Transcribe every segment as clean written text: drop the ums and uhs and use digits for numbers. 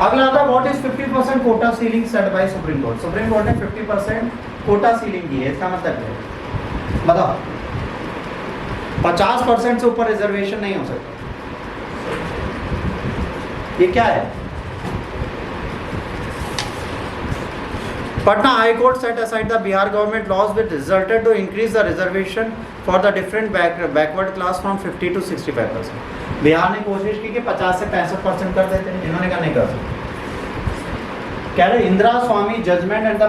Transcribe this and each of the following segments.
अगला आता है what is 50% quota ceiling set by supreme Court. Supreme court ने 50% कोटा सीलिंग की है, इसका मतलब क्या है बताओ? 50% से ऊपर रिजर्वेशन नहीं हो सकता। ये क्या है? Patna High Court set aside the Bihar government laws which resulted to increase the reservation for the different backward class from 50 to 65%. Bihar ने कोशिश की कि 50 से 65% कर देते हैं, इन्होंने कहा नहीं कर सकते। कह रहे Indira Swami judgment and the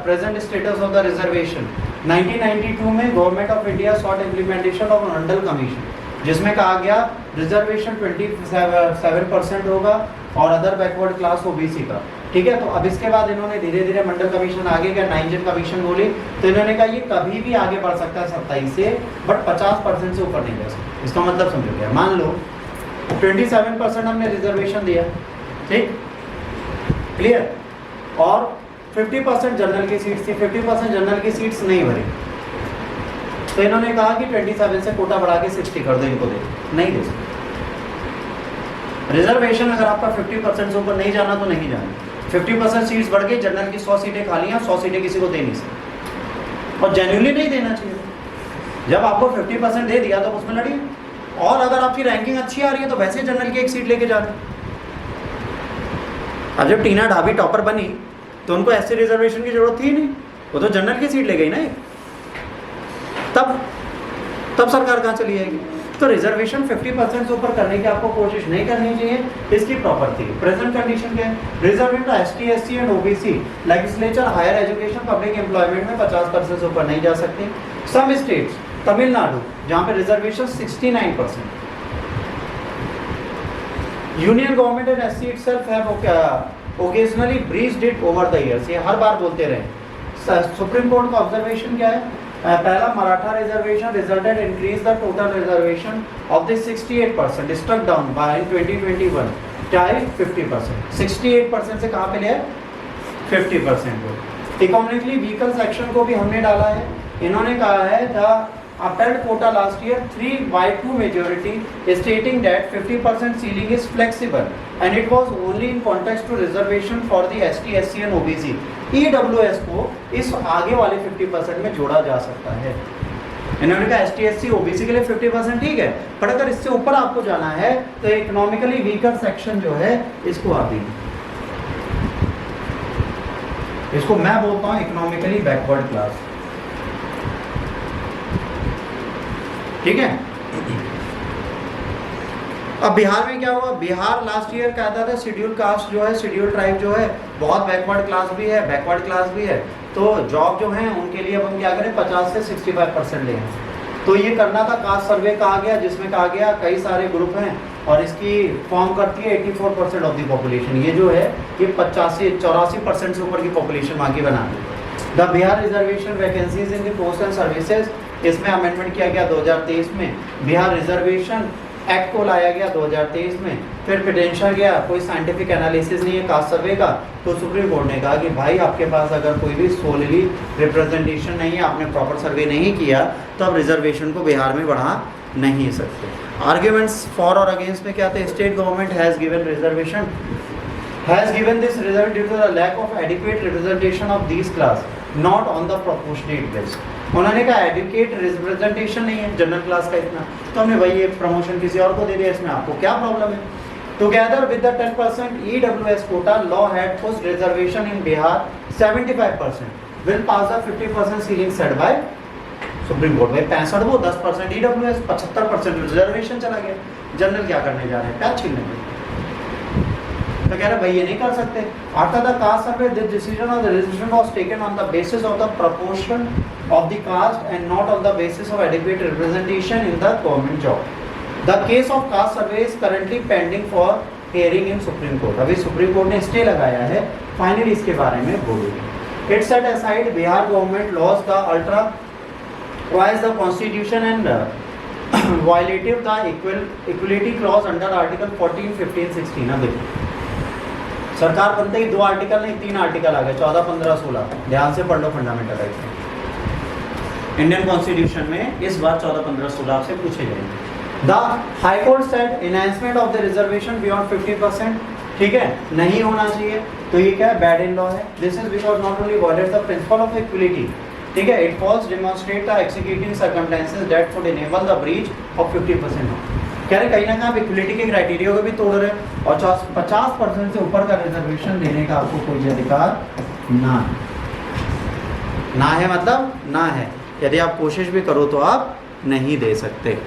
present status of the reservation. 1992 में government of India sought implementation of Mandal commission, जिसमें कहा गया रिजर्वेशन 27% होगा और अदर बैकवर्ड क्लास ओबीसी का, ठीक है। तो अब इसके बाद इन्होंने धीरे धीरे मंडल कमीशन आगे गया, 9 जन कमीशन बोली, तो इन्होंने कहा ये कभी भी आगे बढ़ सकता है 27 से, बट 50% से ऊपर नहीं जा सकता। इसका मतलब समझो क्या? मान लो 27% हमने रिजर्वेशन दिया, ठीक, क्लियर, और 50% जनरल की सीट्स थी, 50% जनरल की सीट्स नहीं भरी, तो इन्होंने कहा कि 27 से कोटा बढ़ा के 60 कर दो, इनको दे, नहीं दे सकते। रिजर्वेशन अगर आपका 50% से ऊपर नहीं जाना तो नहीं जाना। 50% सीट्स बढ़ गई, जनरल की 100 सीटें खाली हैं, 100 सीटें किसी को दे नहीं सकते, और जेन्युइनली नहीं देना चाहिए। जब आपको 50% दे दिया तो उसमें लड़िए, और अगर आपकी रैंकिंग अच्छी आ रही है तो वैसे जनरल की एक सीट लेके जा रहे। अब जब टीना ढाबी टॉपर बनी तो उनको एससी रिजर्वेशन की जरूरत थी नहीं, वो तो जनरल की सीट ले गई ना। तब सरकार कहाँ चली जाएगी? तो रिजर्वेशन 50% से ऊपर करने की आपको कोशिश नहीं करनी चाहिए, इसकी प्रॉपर थी। प्रेजेंट कंडीशन क्या है? Reservation ST SC and OBC legislature higher education public employment में 50% से ऊपर नहीं जा सकती। सम स्टेट्स, तमिलनाडु, जहाँ पे reservation 69%। Union government and SC itself have occasionally breached it over the years, ये हर बार बोलते रहे। सुप्रीम कोर्ट का ऑब्जर्वेशन क्या है? पहला, Maratha reservation resulted increase the total reservation of the 68% stuck down by 2021 type 50%। 68% से कहाँ पे लिया? 50% को। इकोनॉमिकली वीकर सेक्शन को भी हमने डाला है। इन्होंने कहा है the upheld quota last year 3/2 majority stating that 50% ceiling is flexible and it was only in context to reservation for the ST SC and OBC। EWS को इस आगे वाले 50% में जोड़ा जा सकता है। इन्होंने कहा ST SC OBC के लिए 50% ठीक है, पर अगर इससे ऊपर आपको जाना है तो इकोनॉमिकली वीकर सेक्शन जो है इसको आप दीजिए। इसको मैं बोलता हूँ इकोनॉमिकली बैकवर्ड क्लास, ठीक है। अब बिहार में क्या हुआ? बिहार लास्ट ईयर कहता था शेड्यूल कास्ट जो है, शेड्यूल ट्राइब जो है बहुत बैकवर्ड क्लास भी है, बैकवर्ड क्लास भी है, तो जॉब जो है उनके लिए अब हम क्या करें 50 से 65% लें। तो ये करना था, कास्ट सर्वे कहा गया, जिसमें कहा गया कई सारे ग्रुप हैं और इसकी फॉर्म करती है 84% ऑफ द पॉपुलेशन। ये जो है ये 84% से ऊपर की पॉपुलेशन वहाँ की बना दी। The Bihar reservation vacancies in the post and services, इसमें अमेंडमेंट किया गया 2023 में। बिहार रिजर्वेशन एक्ट को लाया गया 2023 में। फिर पिटेंशन गया, कोई साइंटिफिक एनालिसिस नहीं है कास्ट सर्वे का, तो सुप्रीम कोर्ट ने कहा कि भाई आपके पास अगर कोई भी सोलली रिप्रेजेंटेशन नहीं है, आपने प्रॉपर सर्वे नहीं किया, तो आप रिजर्वेशन को बिहार में बढ़ा नहीं सकते। आर्ग्यूमेंट्स फॉर और अगेंस्ट में क्या थे? State government has given reservation has given this reserve due to the lack of adequate representation of these class not on the proportionate basis। उन्होंने कहा एडुकेट रिप्रेजेंटेशन नहीं है जनरल क्लास का इतना, तो हमने भाई ये प्रमोशन किसी और को दे दिया, इसमें आपको क्या प्रॉब्लम है? Together with the 10% EWS quota law had pushed reservation in Bihar 75% will pass the 50% ceiling set by supreme court. भाई 65 वो 10% EWS 75% रिजर्वेशन चला गया। जनरल क्या करने जा रहे हैं? क्या छीनने के? तो कह रहे भाई ये नहीं कर सकते। After the caste survey this decision of the reservation was taken on the basis of the proportion of the caste and not on the basis of adequate representation in the government job. The case of caste survey is currently pending for hearing in supreme court. अभी supreme court ने stay लगाया है, finally इसके बारे में बोलेंगे। It set aside Bihar government laws the ultra wise the constitution and violative the equality clause under article 14, 15, 16। अब देखो सरकार बनते ही 2 आर्टिकल नहीं 3 आर्टिकल आ गए, 14, 15, 16। ध्यान से पढ़ लो फंडामेंटल राइट्स। इंडियन कॉन्स्टिट्यूशन में इस बार 14, 15, 16 आपसे पूछे जाएंगे। The high court said enhancement of the reservation beyond 50%, ठीक है, नहीं होना चाहिए। तो ये क्या है, बैड इन लॉ है। This is because not only violets the principle of equality, ठीक है, it falls demonstrate the executing circumstances that would enable the breach of 50%। कह रहे कहीं ना कहीं आप इक्वलिटी के क्राइटेरिया को भी तोड़ रहे हैं और 50% से ऊपर का रिजर्वेशन देने का आपको कोई अधिकार ना है। ना है मतलब ना है, यदि आप कोशिश भी करो तो आप नहीं दे सकते।